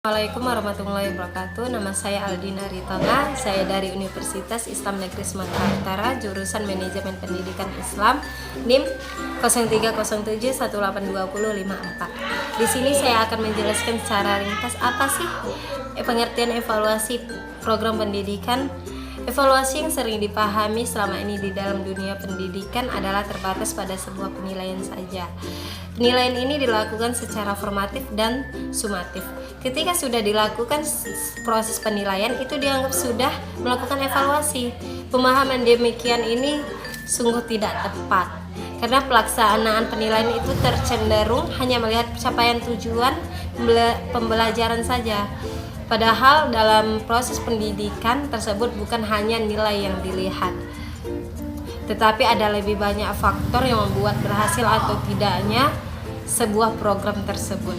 Assalamualaikum warahmatullahi wabarakatuh. Nama saya Aldina Ritonga. Saya dari Universitas Islam Negeri Sumatera Utara, jurusan Manajemen Pendidikan Islam, NIM 0307182054. Di sini saya akan menjelaskan secara ringkas apa sih pengertian evaluasi program pendidikan. Evaluasi yang sering dipahami selama ini di dalam dunia pendidikan adalah terbatas pada sebuah penilaian saja. Penilaian ini dilakukan secara formatif dan sumatif. Ketika sudah dilakukan proses penilaian, itu dianggap sudah melakukan evaluasi. Pemahaman demikian ini sungguh tidak tepat, karena pelaksanaan penilaian itu tercenderung hanya melihat capaian tujuan pembelajaran saja. Padahal dalam proses pendidikan tersebut bukan hanya nilai yang dilihat, tetapi ada lebih banyak faktor yang membuat berhasil atau tidaknya sebuah program tersebut.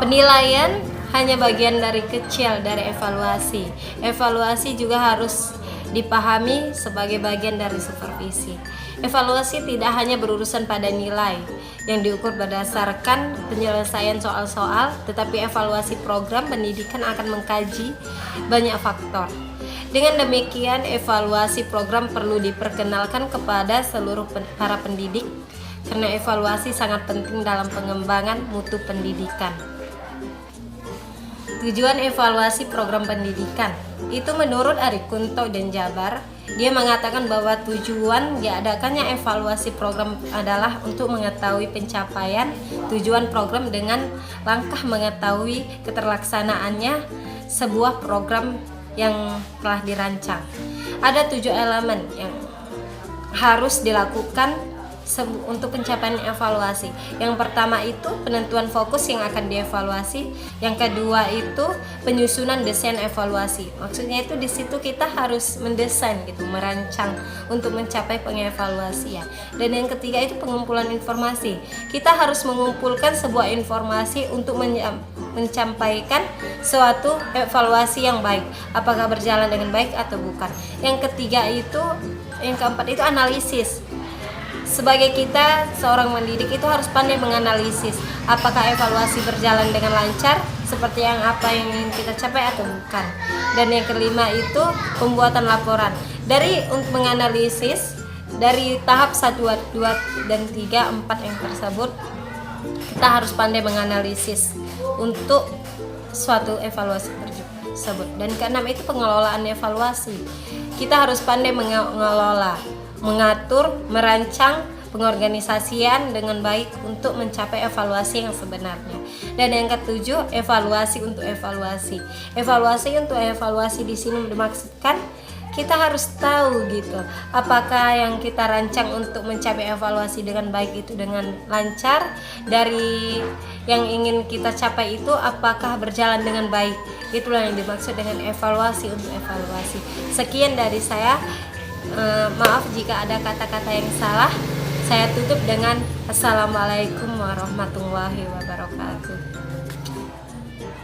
Penilaian hanya bagian dari kecil dari evaluasi. Evaluasi juga harus dipahami sebagai bagian dari supervisi. Evaluasi tidak hanya berurusan pada nilai yang diukur berdasarkan penyelesaian soal-soal, tetapi evaluasi program pendidikan akan mengkaji banyak faktor. Dengan demikian, evaluasi program perlu diperkenalkan kepada seluruh para pendidik, karena evaluasi sangat penting dalam pengembangan mutu pendidikan. Tujuan evaluasi program pendidikan itu menurut Arikunto dan Jabar, dia mengatakan bahwa tujuan diadakannya evaluasi program adalah untuk mengetahui pencapaian tujuan program dengan langkah mengetahui keterlaksanaannya sebuah program yang telah dirancang. Ada 7 elemen yang harus dilakukan untuk pencapaian evaluasi. Yang pertama itu penentuan fokus yang akan dievaluasi. Yang kedua itu penyusunan desain evaluasi. Maksudnya itu di situ kita harus mendesain gitu, merancang untuk mencapai pengevaluasian. Dan yang ketiga itu pengumpulan informasi. Kita harus mengumpulkan sebuah informasi untuk menyampaikan suatu evaluasi yang baik, apakah berjalan dengan baik atau bukan. Yang keempat itu analisis. Sebagai kita seorang pendidik itu harus pandai menganalisis apakah evaluasi berjalan dengan lancar seperti apa yang ingin kita capai atau bukan. Dan yang kelima itu pembuatan laporan. Untuk menganalisis dari tahap 1, 2, dan 3, 4 yang tersebut, kita harus pandai menganalisis untuk suatu evaluasi tersebut. Dan keenam itu pengelolaan evaluasi. Kita harus pandai mengelola, mengatur, merancang pengorganisasian dengan baik untuk mencapai evaluasi yang sebenarnya. Dan yang ketujuh, evaluasi untuk evaluasi. Evaluasi untuk evaluasi di sini dimaksudkan kita harus tahu gitu, apakah yang kita rancang untuk mencapai evaluasi dengan baik itu dengan lancar, dari yang ingin kita capai itu apakah berjalan dengan baik. Itulah yang dimaksud dengan evaluasi untuk evaluasi. Sekian dari saya. Maaf jika ada kata-kata yang salah. Saya tutup dengan Assalamualaikum warahmatullahi wabarakatuh.